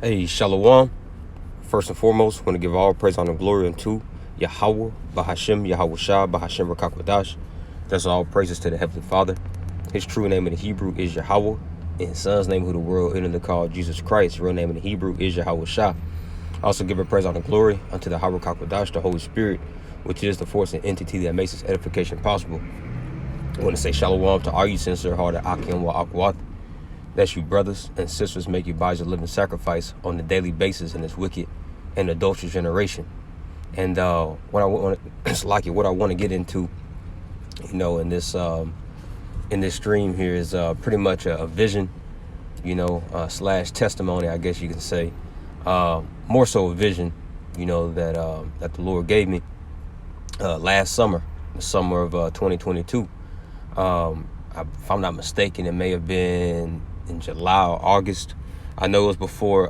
Hey, Shalom. First and foremost, want to give all praise, honor, and glory unto Yahweh, Bahashem, Yahweh Shah, Bahashem Rakakwadash. That's all praises to the Heavenly Father. His true name in the Hebrew is Yahweh, and his son's name, who the world hitherto called Jesus Christ. His real name in the Hebrew is Yahweh Shah. Also give a praise, honor, and glory unto the Yahweh Rakakwadash, the Holy Spirit, which is the force and entity that makes this edification possible. I want to say Shalom to all you sincere hearted Akim wa Akwat. That's you brothers and sisters make your bodies a living sacrifice on a daily basis in this wicked and adulterous generation. And what I want to get into, in this stream here is pretty much a vision, slash testimony, I guess you can say. More so a vision, that the Lord gave me last summer, the summer of 2022. If I'm not mistaken, it may have been in July or August. I know it was before,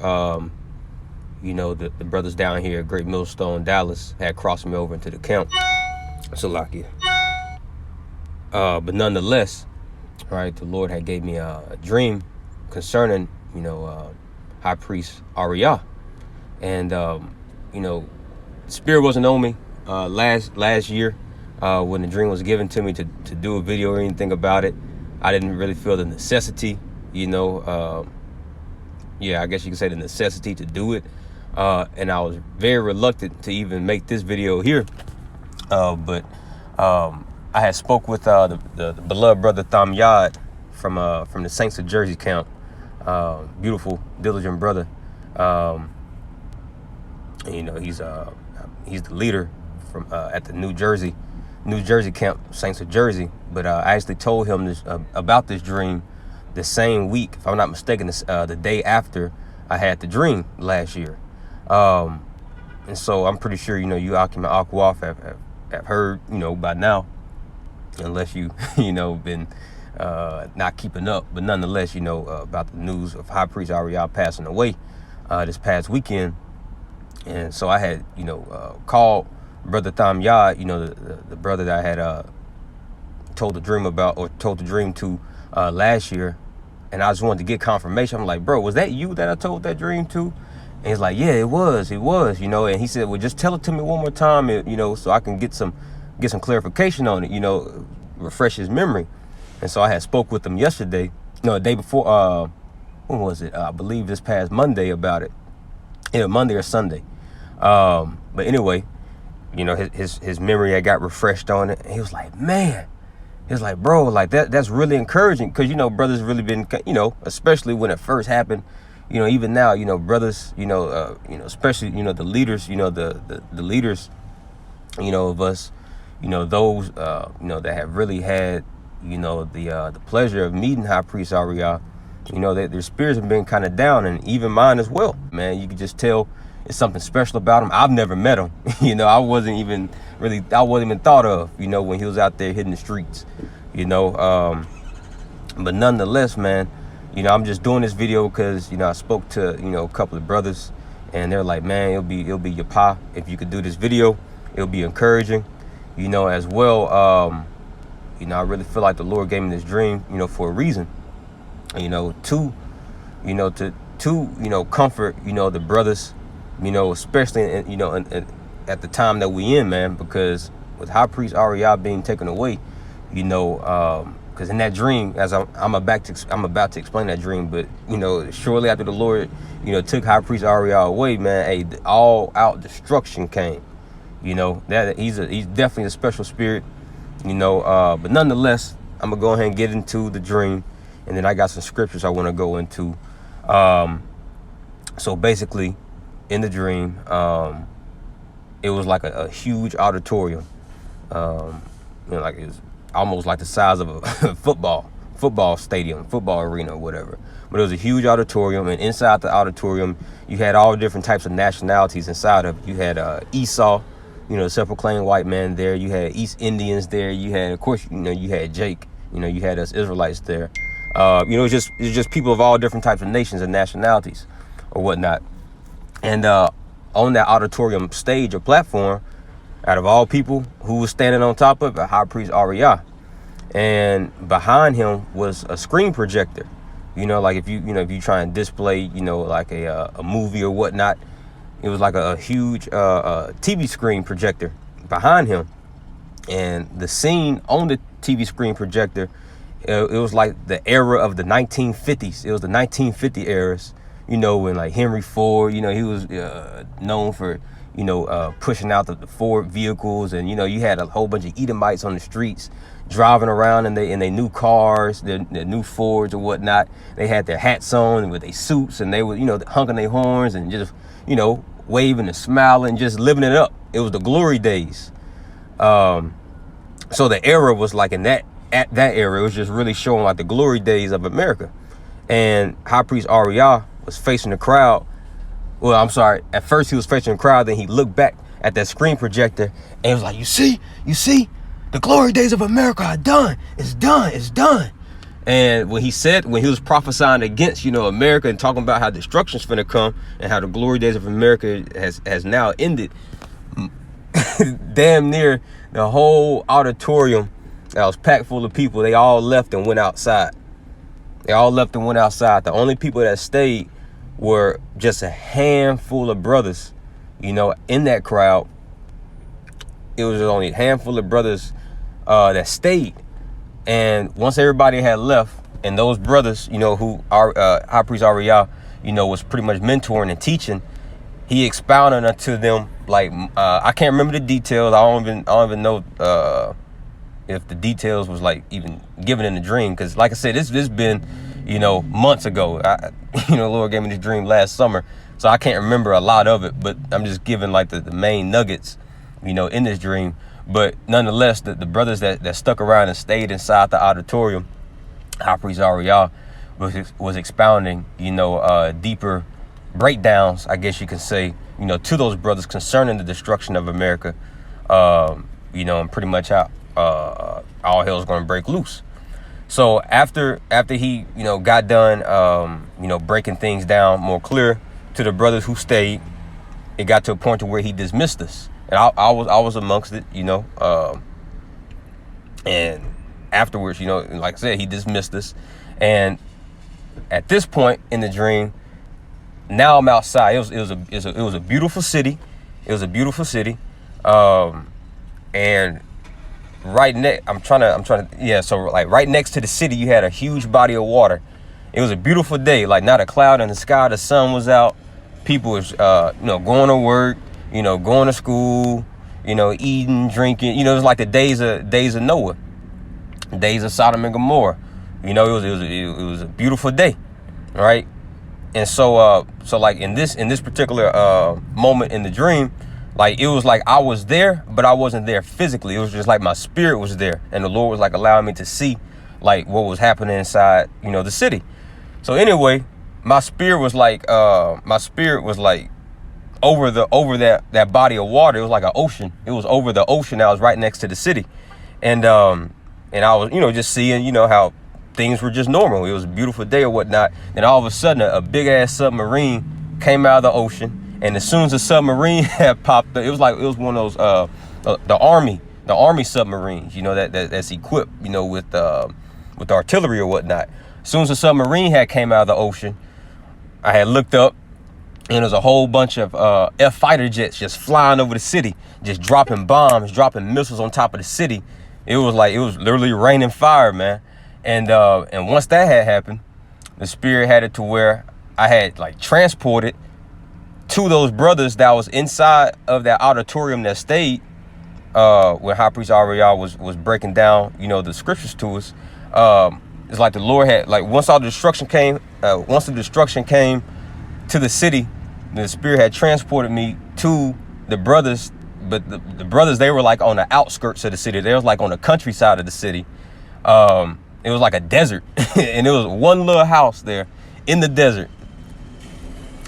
the brothers down here at Great Millstone, Dallas, had crossed me over into the camp. Salakia. But nonetheless, right, the Lord had gave me a dream concerning, High Priest Ariah. And, Spirit wasn't on me last year when the dream was given to me to do a video or anything about it. I didn't really feel the necessity, I guess you could say the necessity to do it. And I was very reluctant to even make this video here. But I had spoke with the beloved brother Tham Yad from the Saints of Jersey camp. Beautiful, diligent brother. He's the leader from at the New Jersey camp, Saints of Jersey. But I actually told him this about this dream the same week, if I'm not mistaken, the day after I had the dream last year. And so I'm pretty sure, you Akim and Akwaf have heard, by now, unless you, been not keeping up. But nonetheless, about the news of High Priest Ariah passing away this past weekend. And so I had, called Brother Tham Yad, the brother that I had told the dream to last year. And I just wanted to get confirmation. I'm like, bro, was that you that I told that dream to? And he's like, yeah, it was, and he said, well, just tell it to me one more time, so I can get some clarification on it, refresh his memory. And so I had spoke with him yesterday, the day before, when was it? I believe this past Monday about it. Either Monday or Sunday. But anyway, his memory had got refreshed on it. And he was like, man, it's like, bro, like that's really encouraging. Cause, brothers really been, especially when it first happened, even now, brothers, especially, the leaders, the leaders, of us, those, that have really had, the pleasure of meeting High Priest Ariah, their spirits have been kind of down, and even mine as well, man. You can just tell it's something special about him. I've never met him. I wasn't even thought of, when he was out there hitting the streets, but nonetheless, man, I'm just doing this video because, I spoke to, a couple of brothers, and they're like, man, it'll be your pa if you could do this video. It'll be encouraging, as well. I really feel like the Lord gave me this dream, for a reason, to comfort, the brothers, especially, at the time that we in, man, because with High Priest Ariah being taken away, because in that dream, as I'm about to explain that dream, but shortly after the Lord, took High Priest Ariah away, man, all out destruction came. That he's definitely a special spirit, but nonetheless, I'm gonna go ahead and get into the dream, and then I got some scriptures I want to go into. So basically, in the dream, it was like a huge auditorium, like it was almost like the size of a football stadium, football arena or whatever. But it was a huge auditorium, and inside the auditorium, you had all different types of nationalities inside of it. You had Esau, self-proclaimed white man there. You had East Indians there. You had, of course, you had Jake. You had us Israelites there. It's just people of all different types of nations and nationalities or whatnot. And on that auditorium stage or platform, out of all people, who was standing on top of it? High Priest Ariah. And behind him was a screen projector. You know, like if you try and display, like a movie or whatnot, it was like a huge TV screen projector behind him, and the scene on the TV screen projector, it was like the era of the 1950s. It was the 1950 eras, when like Henry Ford, he was known for, pushing out the Ford vehicles, and you had a whole bunch of Edomites on the streets driving around in their new cars, their new Fords or whatnot. They had their hats on with their suits, and they were, honking their horns and just, waving and smiling, just living it up. It was the glory days. So the era was like at that era, it was just really showing like the glory days of America. And High Priest Ariel was facing the crowd. Well, I'm sorry. At first he was facing the crowd, then he looked back at that screen projector and was like, you see, the glory days of America are done. It's done. And when he was prophesying against, America, and talking about how destruction's finna come and how the glory days of America has now ended, damn near the whole auditorium that was packed full of people, they all left and went outside. The only people that stayed were just a handful of brothers, in that crowd. It was only a handful of brothers that stayed. And once everybody had left, and those brothers, who High Priest Ariel, was pretty much mentoring and teaching, he expounded unto them, like, I can't remember the details. I don't even know if the details was like even given in the dream, because like I said, this been, months ago. The Lord gave me this dream last summer, so I can't remember a lot of it, but I'm just giving like the main nuggets, in this dream. But nonetheless, the brothers that stuck around and stayed inside the auditorium, High Priest Ariel was expounding, deeper breakdowns, I guess you can say, to those brothers concerning the destruction of America, and pretty much how all hell's going to break loose. So after he, got done, breaking things down more clear to the brothers who stayed, it got to a point to where he dismissed us. And I was amongst it, and afterwards, like I said, he dismissed us. And at this point in the dream, now I'm outside. It was a beautiful city. And right next, so like right next to the city, you had a huge body of water. It was a beautiful day, like not a cloud in the sky. The sun was out. People was, going to work, going to school, eating, drinking. It was like the days of Noah, days of Sodom and Gomorrah. It was a beautiful day, right? And so like in this particular moment in the dream, like it was like I was there, but I wasn't there physically. It was just like my spirit was there, and the Lord was like allowing me to see like what was happening inside, the city. So anyway, my spirit was like over that body of water. It was like an ocean. It was over the ocean that was right next to the city. And I was, just seeing, how things were just normal. It was a beautiful day or whatnot. Then all of a sudden, a big ass submarine came out of the ocean. And as soon as the submarine had popped up, it was one of those, the army submarines, that's equipped, with artillery or whatnot. As soon as the submarine had came out of the ocean, I had looked up, and there's a whole bunch of F fighter jets just flying over the city, just dropping bombs, dropping missiles on top of the city. It was literally raining fire, man. And once that had happened, the spirit had it to where I had like transported to those brothers that was inside of that auditorium that stayed when High Priest Ariel was breaking down, the scriptures to us. It's like the Lord had, like, once the destruction came to the city, the spirit had transported me to the brothers. But the brothers, they were like on the outskirts of the city. They was like on the countryside of the city. It was like a desert, and it was one little house there in the desert.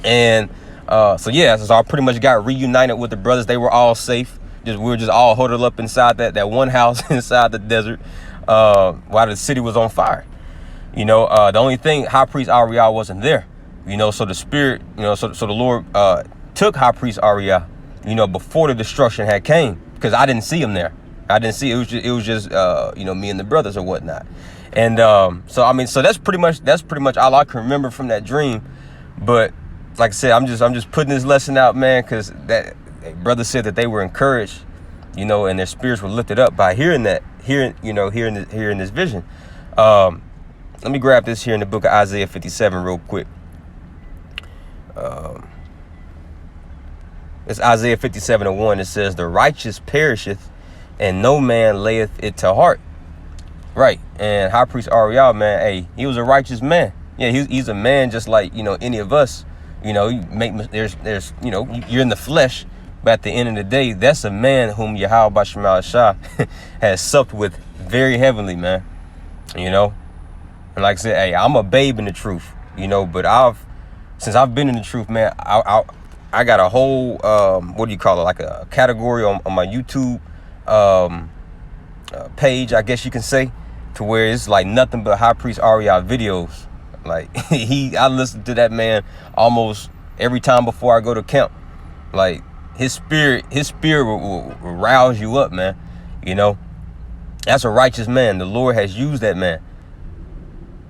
And so I pretty much got reunited with the brothers. They were all safe. We were just all huddled up inside that one house inside the desert while the city was on fire. The only thing, High Priest Ariel wasn't there. So the spirit, so the Lord took High Priest Ariel, before the destruction had came, because I didn't see him there. I didn't see it. It was just me and the brothers or whatnot. And so I mean, so that's pretty much all I can remember from that dream. But like I said, I'm just putting this lesson out, man, because that brother said that they were encouraged, you know, and their spirits were lifted up by hearing this vision. Let me grab this here in the book of Isaiah 57 real quick. It's Isaiah 57:1. It says, "The righteous perisheth, and no man layeth it to heart." Right. And High Priest Ariel, man, hey, he was a righteous man. Yeah, he's a man just like, you know, any of us. You know, there's you know, you're in the flesh, but at the end of the day, that's a man whom Yahweh Bashar Shah has supped with very heavily, man. You know, and like I said, hey, I'm a babe in the truth, you know, but since I've been in the truth, man, I got a whole what do you call it, like a category on my YouTube page, I guess you can say, to where it's like nothing but High Priest Ariel videos. Like I listen to that man almost every time before I go to camp. Like his spirit will rouse you up, man. You know, that's a righteous man. The Lord has used that man.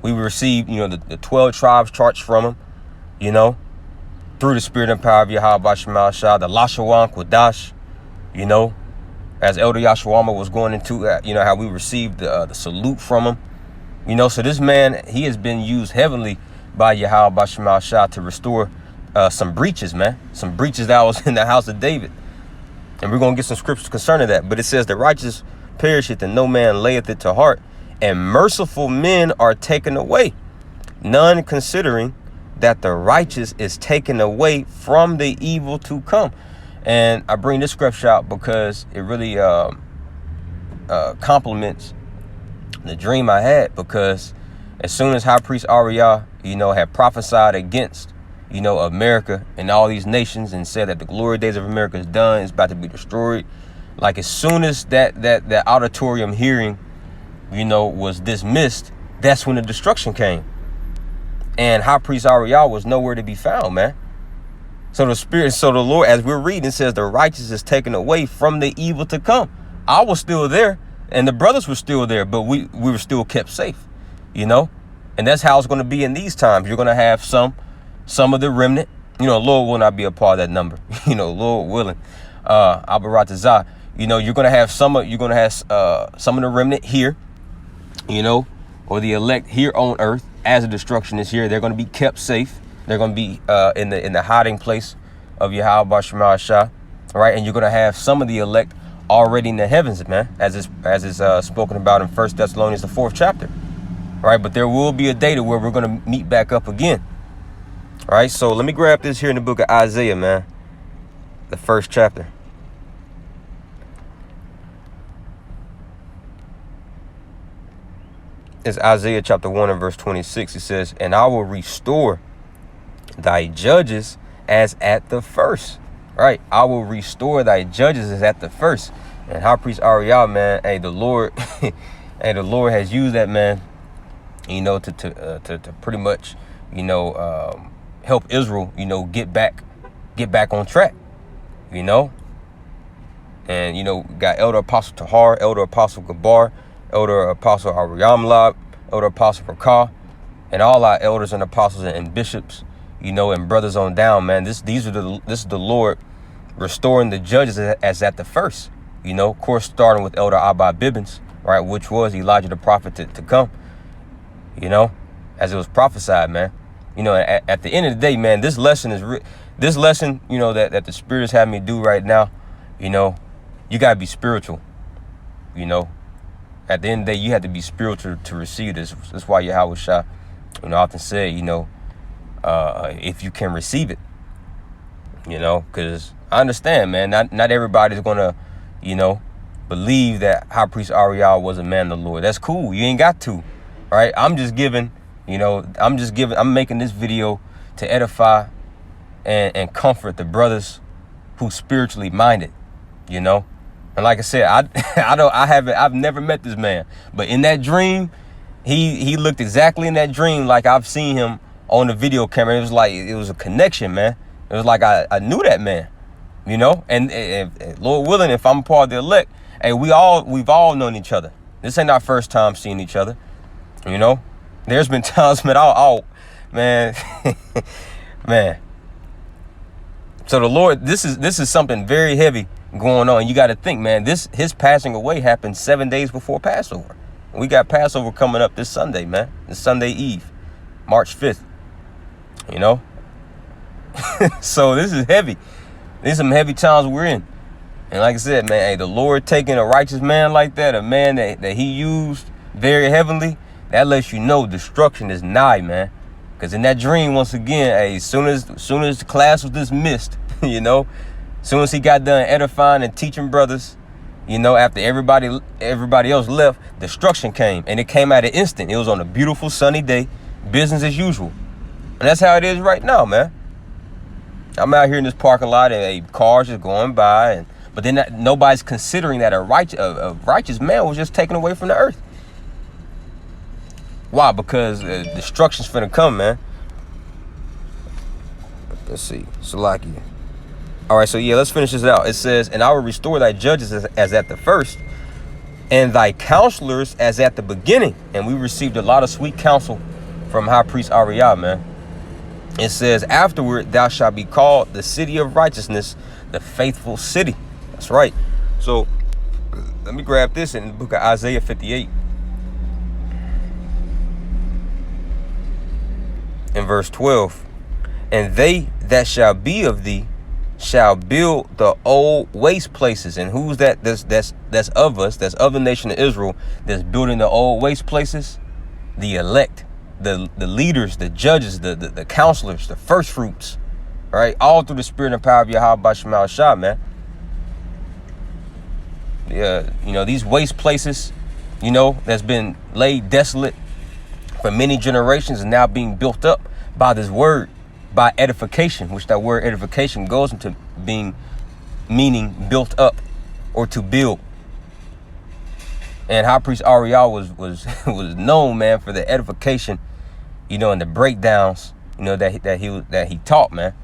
We received, you know, the 12 tribes charts from him, you know, through the spirit and power of Yahweh Bashar Shah, the Lashawan Quadash, you know, as Elder Yashawama was going into, you know, how we received the salute from him. You know, so this man, he has been used heavily by Yahweh Bashar Shah to restore some breaches, man. Some breaches that was in the house of David. And we're going to get some scriptures concerning that. But it says, "The righteous perisheth, and no man layeth it to heart. And merciful men are taken away, none considering that the righteous is taken away from the evil to come." And I bring this scripture out because it really complements the dream I had, because as soon as High Priest Ariel, you know, had prophesied against, you know, America and all these nations and said that the glory days of America is done, it's about to be destroyed. Like as soon as that auditorium hearing, you know, was dismissed, that's when the destruction came. And High Priest Ariel was nowhere to be found, man. So the Lord, as we're reading, says the righteous is taken away from the evil to come. I was still there, and the brothers were still there, but we were still kept safe, you know? And that's how it's going to be in these times. You're going to have some of the remnant, you know, Lord will not be a part of that number, you know, Lord willing, Abaratazah, you know, you're going to have some of the remnant here, you know, or the elect here on earth as the destruction is here. They're going to be kept safe. They're going to be in the hiding place of Yahweh Bashar Shah, right? And you're going to have some of the elect already in the heavens, man, as is spoken about in 1 Thessalonians, the 4th chapter, right? But there will be a day to where we're going to meet back up again, all right? So let me grab this here in the book of Isaiah, man, the 1st chapter. It's Isaiah chapter 1 and verse 26. It says, "And I will restore thy judges as at the first." Right? I will restore thy judges as at the first. And High Priest Ariel, man, hey, the Lord, hey, the Lord has used that man, you know, to pretty much, you know, help Israel, you know, get back on track, you know. And, you know, got Elder Apostle Tahar, Elder Apostle Gabar, Elder Apostle Ariamlab, Elder Apostle Rakah, and all our elders and apostles and bishops, you know, and brothers on down, man. This is the Lord restoring the judges as at the first, you know, of course, starting with Elder Abba Bibbins, right, which was Elijah the prophet to come, you know, as it was prophesied, man. You know, at the end of the day, man, this lesson, you know, that the Spirit is having me do right now, you know, you got to be spiritual, you know. At the end of the day, you have to be spiritual to receive this. That's why Yahweh Shah, you know, often said, you know, if you can receive it, you know, because I understand, man, not everybody's going to, you know, believe that High Priest Ariel was a man of the Lord. That's cool. You ain't got to, right? I'm just giving, you know, I'm making this video to edify and comfort the brothers who spiritually minded, you know. And like I said, I've never met this man, but in that dream, he looked exactly in that dream like I've seen him on the video camera. It was like, it was a connection, man. It was like I knew that man, you know. And Lord willing, if I'm a part of the elect, hey, we've all known each other. This ain't our first time seeing each other, You know, there's been times, man, I'll man, man. So the Lord, this is something very heavy going on. You got to think, man, his passing away happened 7 days before Passover. We got Passover coming up this Sunday, man. This Sunday Eve, March 5th. You know? So this is heavy. These some heavy times we're in. And like I said, man, hey, the Lord taking a righteous man like that, a man that he used very heavily, that lets you know destruction is nigh, man. Because in that dream, once again, hey, as soon as the class was dismissed, you know, as soon as he got done edifying and teaching brothers, you know, after everybody else left, destruction came. And it came at an instant. It was on a beautiful sunny day, business as usual. And that's how it is right now, man. I'm out here in this parking lot and hey, cars just going by. But then nobody's considering that a righteous man was just taken away from the earth. Why? Because destruction's finna come, man. Let's see. Salakia. All right, so yeah, let's finish this out. It says, and I will restore thy judges as at the first, and thy counselors as at the beginning. And we received a lot of sweet counsel from High Priest Ariah, man. It says, afterward thou shalt be called the city of righteousness, the faithful city. That's right. So let me grab this in the book of Isaiah 58. In verse 12, and they that shall be of thee shall build the old waste places. And who's that? That's of us. That's of the nation of Israel. That's building the old waste places. The elect, the leaders, the judges, the counselors, the first fruits. Right, all through the spirit and power of Yahweh Shemal Shah, man. Yeah, you know, these waste places, you know, that's been laid desolate for many generations, and now being built up by this word, by edification, which that word edification goes into meaning built up or to build. And High Priest Ariel was known, man, for the edification, you know, and the breakdowns, you know, that he taught, man.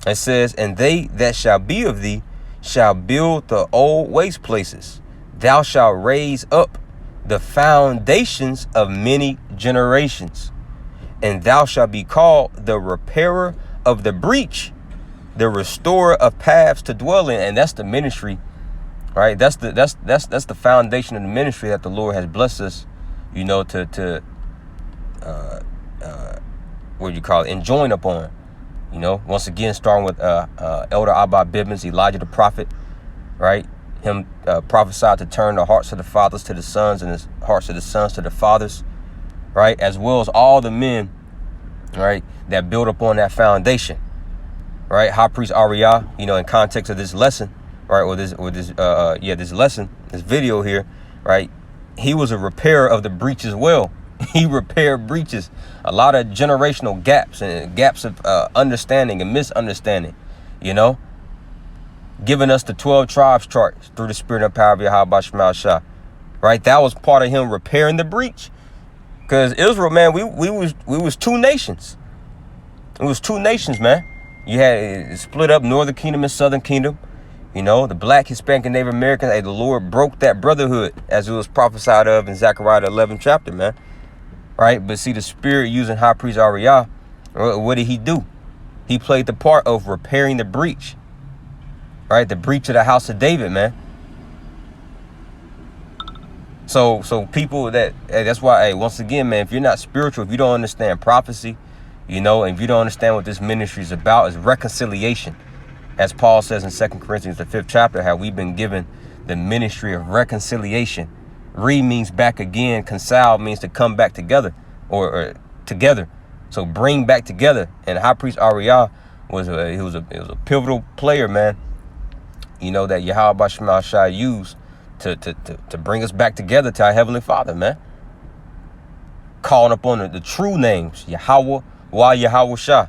It says, and they that shall be of thee shall build the old waste places. Thou shalt raise up the foundations of many generations, and thou shalt be called the repairer of the breach, the restorer of paths to dwell in. And that's the ministry, right? That's the foundation of the ministry that the Lord has blessed us, you know, to what do you call it, enjoin upon. You know, once again, starting with Elder Abba Bibbins, Elijah the prophet, right? Him prophesied to turn the hearts of the fathers to the sons and the hearts of the sons to the fathers, right? As well as all the men, right, that build upon that foundation, right? High Priest Ariah, you know, in context of this lesson, right, this lesson, this video here, right? He was a repairer of the breach as well. He repaired breaches, a lot of generational gaps and gaps of understanding and misunderstanding, you know, giving us the 12 tribes chart through the spirit and power of Yahweh Shemal Shah, right? That was part of him repairing the breach. Because Israel, man, we was two nations. It was two nations, man. You had it split up, Northern Kingdom and Southern Kingdom. You know, the Black, Hispanic, and Native Americans. Hey, the Lord broke that brotherhood as it was prophesied of in Zechariah the 11th chapter, man. Right? But see, the Spirit using High Priest Ariah, what did he do? He played the part of repairing the breach. Right? The breach of the house of David, man. So people that's why, hey, once again, man, if you're not spiritual, if you don't understand prophecy, you know, and if you don't understand what this ministry is about, is reconciliation. As Paul says in 2 Corinthians, the 5th chapter, how we've been given the ministry of reconciliation. Re means back again. Consile means to come back together or together. So bring back together. And High Priest Ariah was a pivotal player, man. You know, that Yahweh Shemal Shah used to bring us back together to our Heavenly Father, man. Calling upon the true names, Yahweh, Yahweh Shah.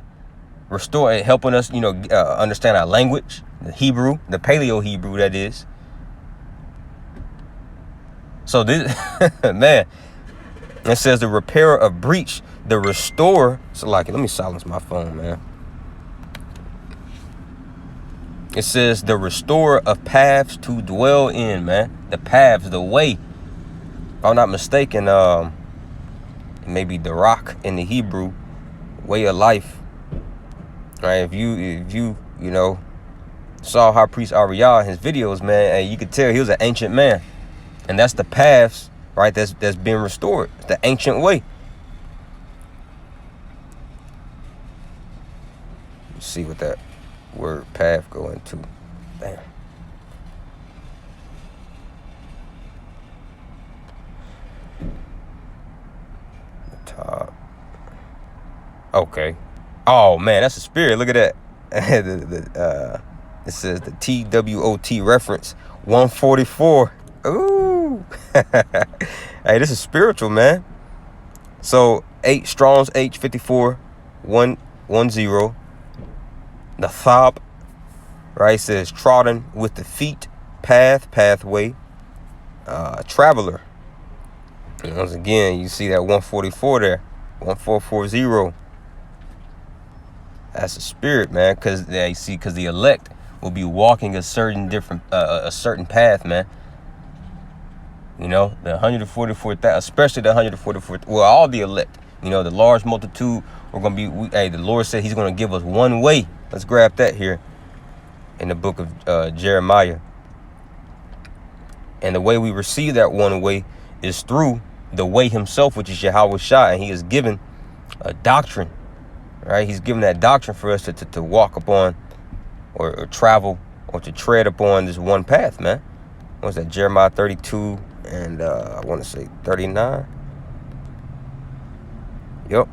Restore, helping us, you know, understand our language, the Hebrew, the Paleo Hebrew, that is. So this, man, it says the repairer of breach, the restorer. So like, let me silence my phone, man. It says the restorer of paths to dwell in, man. The paths, the way. If I'm not mistaken, It may be Darak in the Hebrew, way of life. Right? If you saw High Priest Ariel in his videos, man, and you could tell he was an ancient man. And that's the paths, right, that's being restored. It's the ancient way. Let's see what that word path go into. Bam. The top. Okay. Oh man, that's a spirit. Look at that. It says the TWOT reference 144. Ooh. Hey, this is spiritual, man. So Strong's H54 110. The Thab, right, says trodden with the feet, pathway, traveler. And once again, you see that 144 there, 1440. That's a spirit, man, because the elect will be walking a certain path, man. The 144,000, especially the 144, well, all the elect, the large multitude, we're going to be, the Lord said he's going to give us one way. Let's grab that here in the book of Jeremiah. And the way we receive that one way is through the way himself, which is Yahweh Shai, and he is given a doctrine, right? He's given that doctrine for us to walk upon or travel or to tread upon this one path, man. What's that? Jeremiah 32 and I want to say 39. Yep.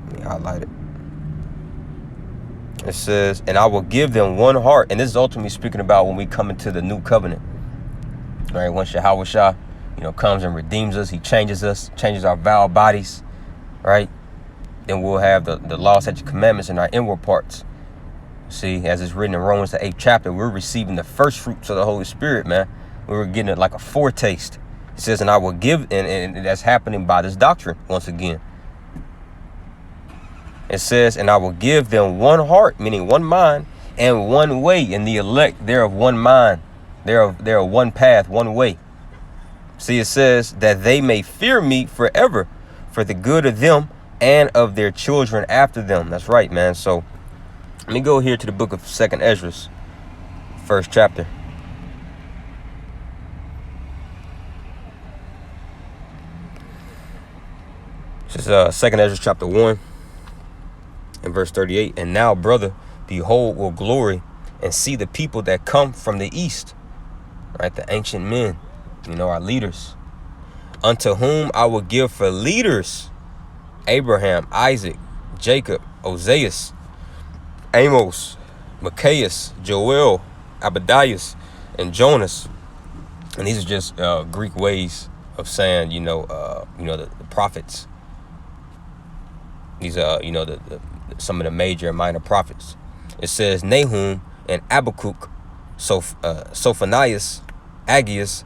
Let me highlight it. It says, and I will give them one heart. And this is ultimately speaking about when we come into the new covenant. Right? Once Yahweh Shah, comes and redeems us, he changes us, changes our vile bodies, right? Then we'll have the law, statutes, commandments in our inward parts. See, as it's written in Romans, the 8th chapter, we're receiving the first fruits of the Holy Spirit, man. We were getting it like a foretaste. It says, and I will give, and that's happening by this doctrine, once again. It says, and I will give them one heart, meaning one mind, and one way. And the elect, they're of one mind. They're of one path, one way. See, it says that they may fear me forever for the good of them and of their children after them. That's right, man. So let me go here to the book of 2nd Ezra, 1st chapter. This is 2nd Ezra chapter 1 and verse 38. And now, brother, behold, will glory and see the people that come from the east, right? The ancient men, our leaders, unto whom I will give for leaders Abraham, Isaac, Jacob, Oseas, Amos, Micaiah, Joel, Abadias, and Jonas. And these are just Greek ways of saying, the prophets. These are, some of the major and minor prophets. It says Nahum and Habakkuk, Sophonias, Aggeus,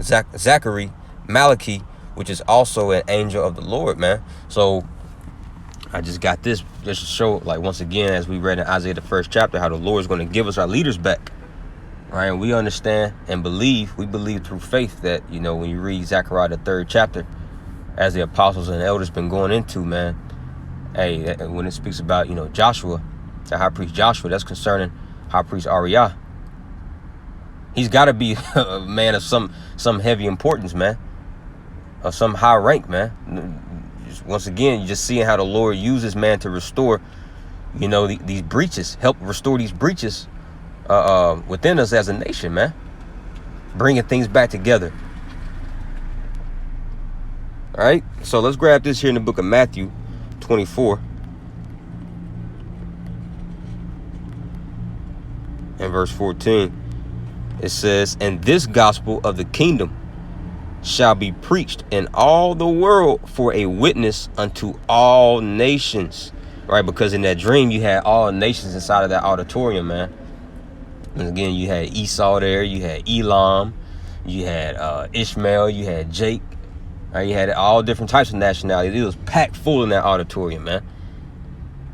Zachary, Malachi, which is also an angel of the Lord, man. So I just got this just to show, like, once again, as we read in Isaiah the 1st chapter, how the Lord is going to give us our leaders back, right? And we understand and we believe through faith that, when you read Zechariah the 3rd chapter, as the apostles and elders been going into, man, hey, when it speaks about, Joshua, the high priest Joshua, that's concerning high priest Ariah. He's got to be a man of some heavy importance, man, of some high rank, man. Once again, you're just seeing how the Lord uses man to restore, these breaches, help restore these breaches within us as a nation, man, bringing things back together. All right, so let's grab this here in the book of Matthew 24 and verse 14. It says, and this gospel of the kingdom shall be preached in all the world for a witness unto all nations. Right? Because in that dream, you had all nations inside of that auditorium, man. And again, you had Esau there, you had Elam, you had Ishmael, you had Jake. Right? You had all different types of nationalities. It was packed full in that auditorium, man.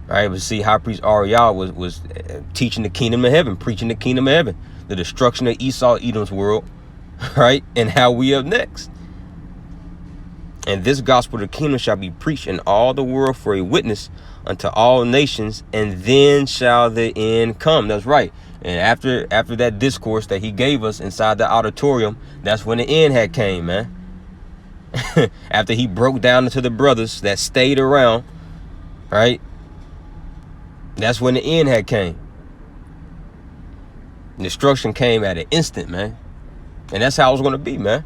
Right? But see, high priest Ariel was teaching the kingdom of heaven, preaching the kingdom of heaven, the destruction of Esau, Edom's world, right? And how we up next. And this gospel of the kingdom shall be preached in all the world for a witness unto all nations, and then shall the end come. That's right. And after that discourse that he gave us inside the auditorium, that's when the end had came, man. After he broke down to the brothers that stayed around, right? That's when the end had came. Destruction came at an instant, man. And that's how it was going to be, man.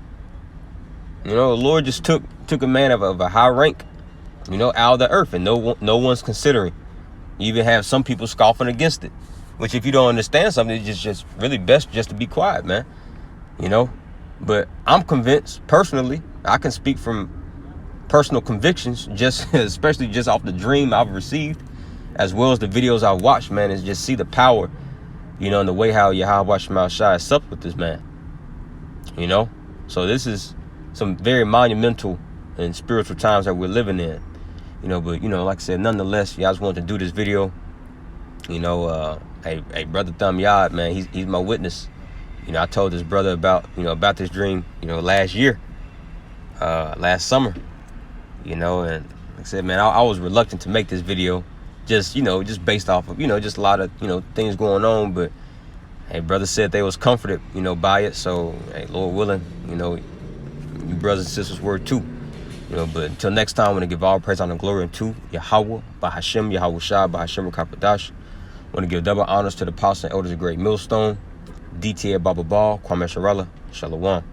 You know, the Lord just took a man of a high rank, you know, out of the earth, and no one's considering. You even have some people scoffing against it, which, if you don't understand something, it's just really best just to be quiet, man. You know, but I'm convinced personally. I can speak from personal convictions, just especially just off the dream I've received, as well as the videos I watched, man, is just see the power, you know, and the way how Yahweh Shema Shai supped with this man. You know, so this is some very monumental and spiritual times that we're living in, you know. But, you know, like I said, nonetheless, y'all just wanted to do this video. You know, hey, brother Thumb Yard, man, he's my witness. You know, I told this brother about this dream, you know, last summer, you know, and like I said, man, I was reluctant to make this video, just based off of, just a lot of, things going on. But hey, brother said they was comforted, by it. So, hey, Lord willing, you brothers and sisters were too. But until next time, I want to give all praise, honor, and glory unto Yahweh, Bahashem, Yahweh Shai, Bahashem, Rakapadash. I want to give double honors to the apostles and elders of Great Millstone, DTA Baba Ball, Kwame Sharala, Shalom.